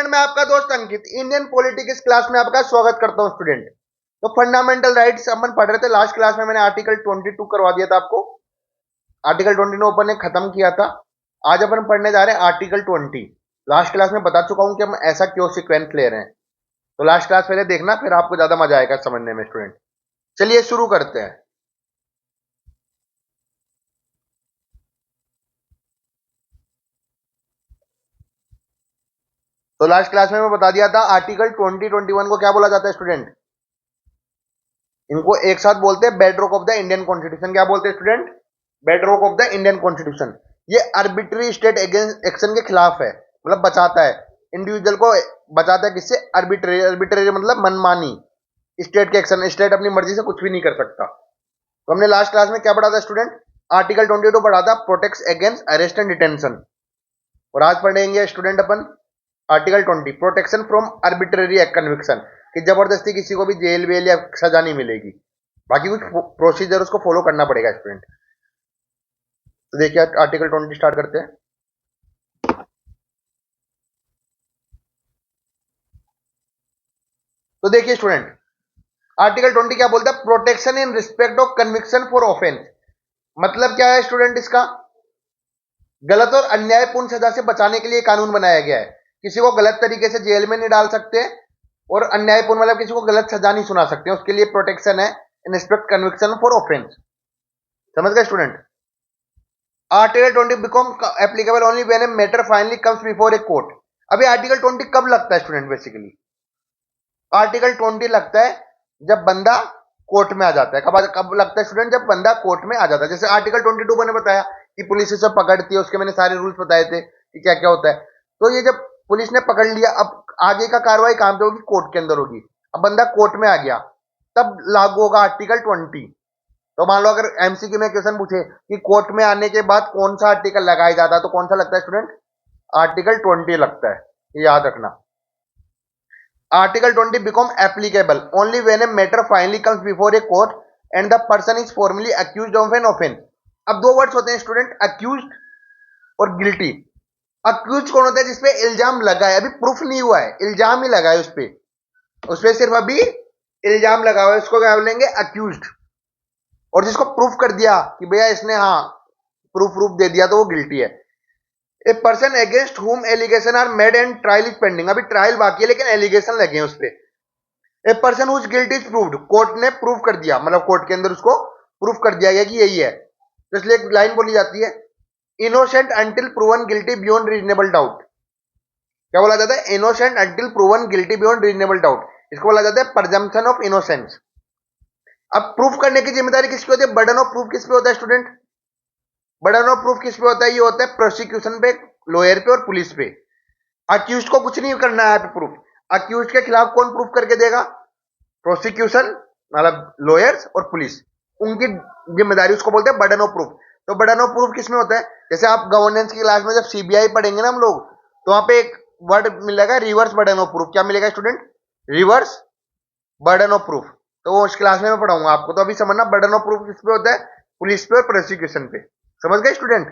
Student, मैं आपका दोस्त अंकित इंडियन पॉलिटिक्स क्लास में आपका स्वागत करता हूं स्टूडेंट। तो फंडामेंटल राइट्स अपन पढ़ रहे थे, लास्ट क्लास में मैंने आर्टिकल 22 करवा दिया था आपको। आर्टिकल 29 अपन ने खत्म किया था। आज अपन पढ़ने जा रहे हैं आर्टिकल 20। लास्ट क्लास में बता चुका हूं कि हम ऐसा क्यों सीक्वेंस ले रहे हैं, तो लास्ट क्लास पहले देखना, फिर आपको ज्यादा मजा आएगा समझने में स्टूडेंट। चलिए शुरू करते हैं। तो लास्ट क्लास में मैं बता दिया था आर्टिकल 2021 को क्या बोला जाता है स्टूडेंट। इनको एक साथ बोलते हैं bedrock of the Indian constitution. क्या बोलते हैं student? Bedrock of the Indian constitution. ये आर्बिट्री स्टेट अगेंस्ट एक्शन के खिलाफ है, मतलब बचाता है इंडिविजुअल को। बचाता है किससे? आर्बिट्री। आर्बिट्री मतलब मनमानी स्टेट के एक्शन। स्टेट अपनी मर्जी से कुछ भी नहीं कर सकता। तो हमने लास्ट क्लास में क्या पढ़ा था स्टूडेंट? आर्टिकल 22 पढ़ा था, protects against arrest and detention. और आज पढ़ेंगे student upon article 20, protection from arbitrary conviction, कि जबरदस्ती किसी को भी जेल वेल या सजा नहीं मिलेगी। बाकी कुछ प्रोसीजर उसको फॉलो करना पड़ेगा स्टूडेंट। तो देखिए आर्टिकल 20 स्टार्ट करते हैं। तो देखिए स्टूडेंट, आर्टिकल 20 क्या बोलता है? Protection in respect of conviction for offence. मतलब क्या है स्टूडेंट इसका? गलत और अन्यायपूर्ण सजा से बचाने के लिए कानून बनाया गया है। किसी को गलत तरीके से जेल में नहीं डाल सकते, और अन्यायपूर्ण मतलब किसी को गलत सजा नहीं सुना सकते, उसके लिए प्रोटेक्शन है in respect conviction for offence. समझ गए student? Article 20 become applicable only when a matter finally comes before a court. अभी आर्टिकल 20 कब लगता है स्टूडेंट? बेसिकली आर्टिकल 20 लगता है जब बंदा कोर्ट में आ जाता है। कब लगता है स्टूडेंट? जब बंदा कोर्ट में आ जाता है। जैसे आर्टिकल 22 मैंने बताया कि पुलिस इसे पकड़ती है, उसके मैंने सारे रूल्स बताए थे कि क्या क्या होता है। तो ये जब पुलिस ने पकड़ लिया, अब आगे का कार्रवाई कहां पे होगी? कोर्ट के अंदर होगी। अब बंदा कोर्ट में आ गया, तब लागू होगा आर्टिकल 20। तो मान लो अगर एमसीक्यू में क्वेश्चन पूछे कि कोर्ट में आने के बाद कौन सा आर्टिकल लगाया जाता है, तो कौन सा लगता है स्टूडेंट? आर्टिकल 20 लगता है, ये याद रखना। Article 20 become applicable only when a matter finally comes before a court and the person is formally accused of an offence. अब दो वर्ड्स होते हैं स्टूडेंट, अक्यूज्ड और गिल्टी। अक्यूज कौन होता है? जिसपे इल्जाम लगा है, अभी प्रूफ नहीं हुआ है, इल्जाम ही लगा है उसपे सिर्फ अभी इल्जाम लगा हुआ है, उसको क्या बोलेंगे? अक्यूज्ड। और जिसको प्रूफ कर दिया कि भैया इसने हाँ प्रूफ दे दिया, तो वो गिल्टी है। A person against whom allegation are made and trial is pending. अभी ट्रायल बाकी है लेकिन एलिगेशन लगे हैं उस पे। A person whose guilt is proved, court ने प्रूव कर दिया, मतलब कोर्ट के अंदर उसको प्रूफ कर दिया गया कि यही है। तो इसलिए एक लाइन बोली जाती है, innocent until proven guilty beyond reasonable doubt. क्या बोला जाता है? Innocent until proven guilty beyond reasonable doubt. इसको बोला जाता है प्रेजम्पशन ऑफ इनोसेंस। अब प्रूफ करने की जिम्मेदारी किसकी होती है? बर्डन ऑफ प्रूफ किस पे होता है स्टूडेंट? बर्डन ऑफ प्रूफ किस पे होता है? ये होता है प्रोसिक्यूशन पे, लॉयर पे और पुलिस पे। अक्यूज को कुछ नहीं करना है प्रूफ। अक्यूज के खिलाफ कौन प्रूफ करके देगा? प्रोसिक्यूशन मतलब लॉयर्स और पुलिस, उनकी जिम्मेदारी, उसको बोलते हैं बर्डन ऑफ प्रूफ। तो बर्डन ऑफ प्रूफ किसमें होता है? जैसे आप गवर्नेंस की क्लास में जब सीबीआई पढ़ेंगे ना हम लोग, तो वहां पे एक वर्ड मिलेगा रिवर्स बर्डन ऑफ प्रूफ। क्या मिलेगा student? Reverse burden of proof. तो वो उस क्लास में मैं पढ़ाऊंगा आपको। तो अभी समझना बर्डन ऑफ प्रूफ किस पे होता है? पुलिस पे और प्रोसिक्यूशन पे। समझ गए स्टूडेंट?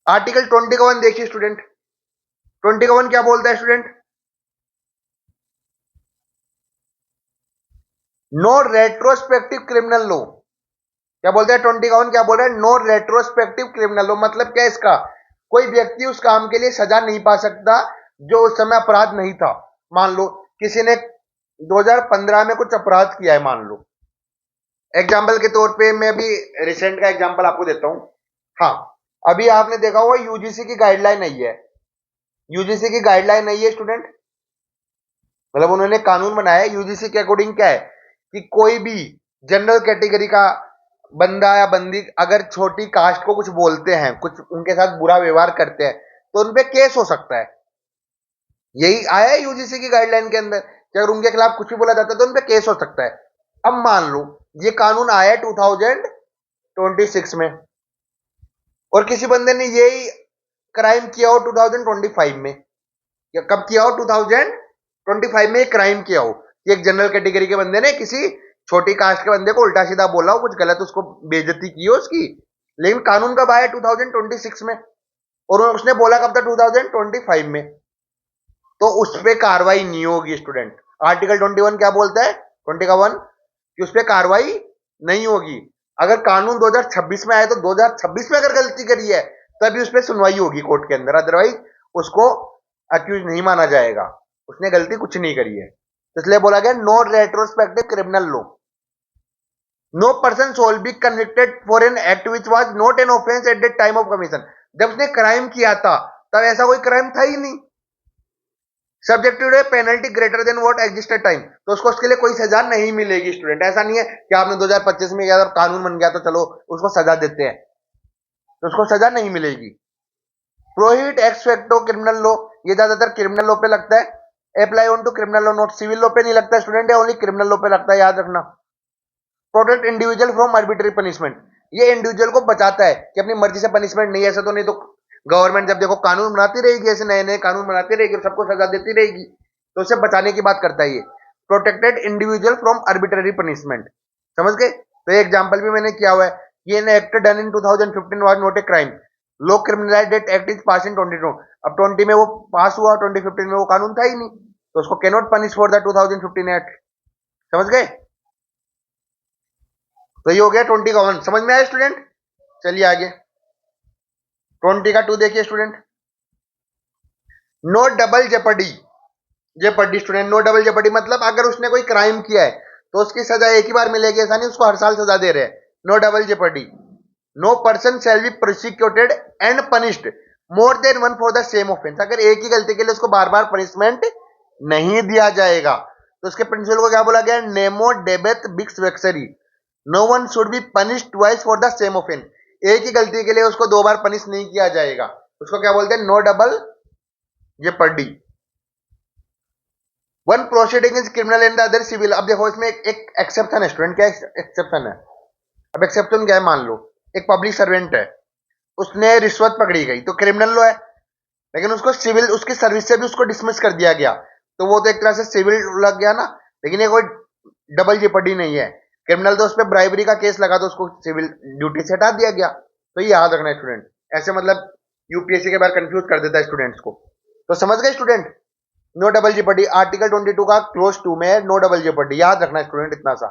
आर्टिकल 21 देखिए स्टूडेंट। 21 क्या बोलता है student? No retrospective criminal law. क्या बोलता है 21? क्या बोल रहा है? No retrospective criminal law. मतलब क्या है इसका? कोई व्यक्ति उस काम के लिए सजा नहीं पा सकता जो उस समय अपराध नहीं था। मान लो किसी ने 2015 में कुछ अपराध किया है, मान लो एग्जाम्पल के तौर पे, मैं अभी रिसेंट का एग्जाम्पल आपको देता हूं। हाँ, अभी आपने देखा होगा यूजीसी की गाइडलाइन आई है। यूजीसी की गाइडलाइन आई है स्टूडेंट, मतलब उन्होंने कानून बनाया है। यूजीसी के अकॉर्डिंग क्या है कि कोई भी जनरल कैटेगरी का बंदा या बंदी अगर छोटी कास्ट को कुछ बोलते हैं, कुछ उनके साथ बुरा व्यवहार करते हैं, तो उनपे केस हो सकता है। यही आया है यूजीसी की गाइडलाइन के अंदर कि अगर उनके खिलाफ कुछ भी बोला जाता है तो उनपे केस हो सकता है। अब मान लो ये कानून आया है 2026 में, और किसी बंदे ने यही क्राइम किया हो 2025 में, या कब किया हो? 2025 में क्राइम किया हो कि एक जनरल कैटेगरी के बंदे ने किसी छोटी कास्ट के बंदे को उल्टा सीधा बोला हो, कुछ गलत उसको बेइज्जती की हो उसकी। लेकिन कानून कब आया? 2026 में। और उसने बोला कब था 2025 में, तो उस पर कार्रवाई नहीं होगी स्टूडेंट। आर्टिकल 21 क्या बोलता है, 21 कि उस पर कार्रवाई नहीं होगी। अगर कानून 2026 में आए तो 2026 में अगर गलती करी है तभी उस पर सुनवाई होगी कोर्ट के अंदर, अदरवाइज उसको अक्यूज नहीं माना जाएगा, उसने गलती कुछ नहीं करी है। तो इसलिए बोला गया no retrospective criminal law, no person shall be convicted for an act which was not an offence at the time of commission. जब उसने क्राइम किया था तब ऐसा कोई क्राइम था ही नहीं। सब्जेक्टेड है penalty greater than what existed time, तो उसको उसके लिए कोई सजा नहीं मिलेगी स्टूडेंट। ऐसा नहीं है कि आपने 2025 में किया कानून बन गया तो चलो उसको सजा देते हैं, तो उसको सजा नहीं मिलेगी। Prohibit ex facto criminal law, ये ज्यादातर क्रिमिनल लॉ पे लगता है, apply on to criminal law, not civil law पे नहीं लगता स्टूडेंट, ओनली क्रिमिनल लॉ पे लगता है, याद रखना। Protect individual from arbitrary punishment, ये इंडिविजुअल को बचाता है कि अपनी मर्जी से पनिशमेंट नहीं, ऐसा तो नहीं तो गवर्नमेंट जब देखो कानून बनाती रहेगी, ऐसे नए नए कानून बनाती रहेगी और सबको सजा देती रहेगी, तो उसे बचाने की बात करता है ये। Protected individual from arbitrary punishment, समझ गए। तो ये एग्जांपल भी मैंने किया हुआ है, ये act done in 2015 was not a crime, law criminalised act is pass in 22। अब 20 में वो पास हुआ, 2015 में वो कानून था ही नहीं, तो उसको can not punish for the 2015 act, समझ गए। तो ये हो गया 20 का 1, समझ में आया स्टूडेंट। चलिए आगे 20 का 2 देखिए student, no double jeopardy. Jeopardy student, no double jeopardy मतलब अगर उसने कोई क्राइम किया है तो उसकी सजा एक ही बार मिलेगी, ऐसा नहीं उसको हर साल सजा दे रहे हैं। No double jeopardy, no person shall be prosecuted and punished more than one for the same offence, अगर एक ही गलती के लिए उसको बार बार पनिशमेंट नहीं दिया जाएगा। तो उसके प्रिंसिपल को क्या बोला गया, नेमो डेबेथ बिक्स वेक्सरी, no one should be punished twice for the same offence, एक ही गलती के लिए उसको दो बार पनिश नहीं किया जाएगा, उसको क्या बोलते हैं, no double jeopardy. One proceeding is criminal and the other civil. अब देखो इसमें एक एक्सेप्शन है स्टूडेंट, क्या एक्सेप्शन है। अब एक्सेप्शन क्या है, मान लो एक पब्लिक सर्वेंट है, उसने रिश्वत पकड़ी गई तो क्रिमिनल लो है, लेकिन उसको सिविल उसकी सर्विस से भी उसको डिसमिस कर दिया गया, तो वो तो एक तरह से सिविल लग गया ना, लेकिन ये कोई डबल जेपर्डी नहीं है। क्रिमिनल तो उस पर ब्राइबरी का केस लगा तो उसको सिविल ड्यूटी से हटा दिया गया। तो ये याद रखना है स्टूडेंट, ऐसे मतलब यूपीएससी के बार कंफ्यूज कर देता है स्टूडेंट्स को। तो समझ गए student, no double jeopardy article 22 का क्लोज 2 में नो डबल जेपर्डी, याद रखना स्टूडेंट इतना सा।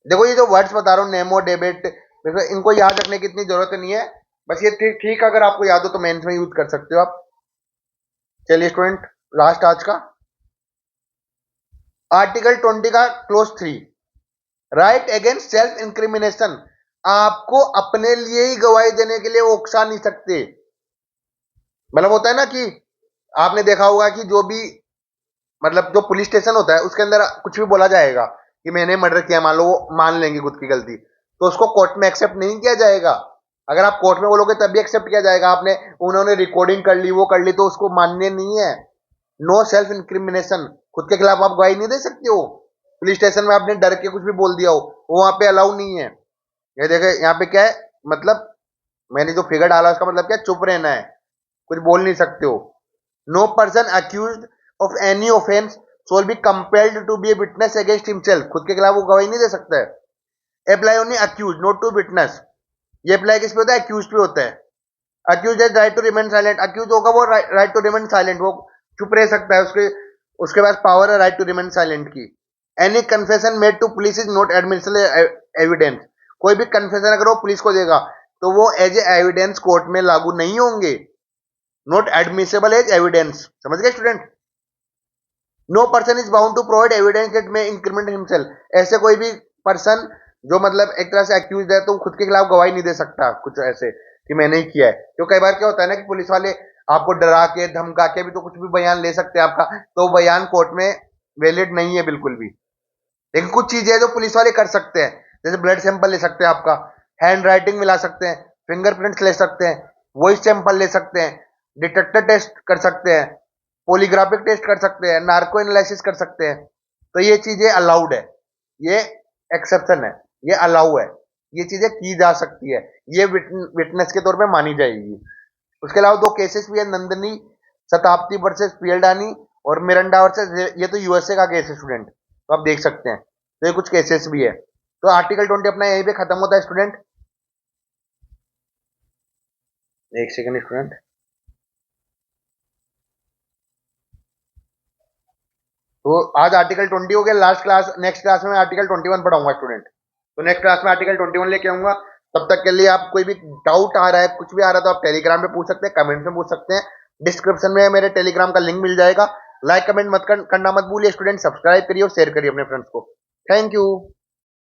देखो ये जो वर्ड्स बता रहा हूँ नेमो डेबिट, इनको याद रखने की इतनी जरूरत नहीं है, बस ये ठीक ठीक अगर आपको याद हो तो मेंस में यूज कर सकते हो आप। चलिए स्टूडेंट लास्ट आज का आर्टिकल 20 का close 3, right against self incrimination, आपको अपने लिए ही गवाही देने के लिए उकसा नहीं सकते। मतलब होता है ना कि आपने देखा होगा कि जो भी मतलब जो पुलिस स्टेशन होता है उसके अंदर कुछ भी बोला जाएगा कि मैंने मर्डर किया, मान लो वो मान लेंगे खुद की गलती, तो उसको कोर्ट में एक्सेप्ट नहीं किया जाएगा। अगर आप कोर्ट में बोलोगे तब भी एक्सेप्ट किया जाएगा, आपने उन्होंने रिकॉर्डिंग कर ली वो कर ली तो उसको मानने नहीं है। नो सेल्फ इंक्रिमिनेशन, खुद के खिलाफ आप गवाही नहीं दे सकते हो। पुलिस स्टेशन में आपने डर के कुछ भी बोल दिया हो वो वहां पे अलाउ नहीं है। ये देखे यहाँ पे क्या है, मतलब मैंने जो फिगर डाला उसका मतलब क्या, चुप रहना है, कुछ बोल नहीं सकते हो। No person accused of any offence shall be compelled to be a witness against himself, खुद के खिलाफ वो गवाही नहीं दे सकता है। Apply only accuse not to witness, ये अप्लाई किस पे होता है, अक्यूज पे होता है। Accuse has right to remain silent, accuse होगा वो राइट टू रिमेन साइलेंट, वो चुप रह सकता है, उसके पास पावर है राइट टू रिमेन साइलेंट की। Any confession made to police is not admissible evidence, कोई भी कन्फेशन अगर वो पुलिस को देगा तो वो एज ए एविडेंस कोर्ट में लागू नहीं होंगे, नॉट एडमिसिबल एज एविडेंस, समझ गए student. No person is bound to provide evidence that may increment himself, ऐसे कोई भी पर्सन जो मतलब एक तरह से अक्यूज है तो खुद के खिलाफ गवाही नहीं दे सकता कुछ ऐसे कि मैंने ही किया है। तो कई बार क्या होता है ना कि पुलिस वाले आपको डरा के धमका के भी तो कुछ भी बयान ले सकते हैं आपका, तो बयान कोर्ट में वैलिड नहीं है बिल्कुल भी। लेकिन कुछ चीजें हैं जो पुलिस वाले कर सकते हैं, जैसे ब्लड सैंपल ले सकते हैं, आपका हैंड राइटिंग मिला सकते हैं, फिंगरप्रिंट्स ले सकते हैं, वॉइस सैंपल ले सकते हैं, डिटेक्टर टेस्ट कर सकते हैं, पॉलीग्राफिक टेस्ट कर सकते हैं, नार्को एनालिसिस कर सकते हैं। तो ये चीजें अलाउड है, ये एक्सेप्शन है, ये अलाउ है, ये चीजें की जा सकती है, ये विटनेस के तौर पे मानी जाएगी। उसके अलावा दो केसेस भी है, नंदनी शताब्दी वर्सेस पियलडानी और मिरंडा वर्सेस, ये तो यूएसए का केस है स्टूडेंट, तो आप देख सकते हैं। तो ये कुछ केसेस भी है। तो आर्टिकल 20 अपना यहीं पे खत्म होता है स्टूडेंट। एक सेकंड स्टूडेंट, तो आज आर्टिकल 20 हो गया। नेक्स्ट क्लास में आर्टिकल 21 पढ़ाऊंगा स्टूडेंट। तो नेक्स्ट क्लास में आर्टिकल 21 लेके आऊंगा। तब तक के लिए आप कोई भी डाउट आ रहा है, कुछ भी आ रहा है, तो आप टेलीग्राम पे पूछ सकते हैं, कमेंट में पूछ सकते हैं। डिस्क्रिप्शन में मेरे टेलीग्राम का लिंक मिल जाएगा। लाइक कमेंट करना मत भूलिए स्टूडेंट। सब्सक्राइब करिए और शेयर करिए अपने फ्रेंड्स को। Thank you.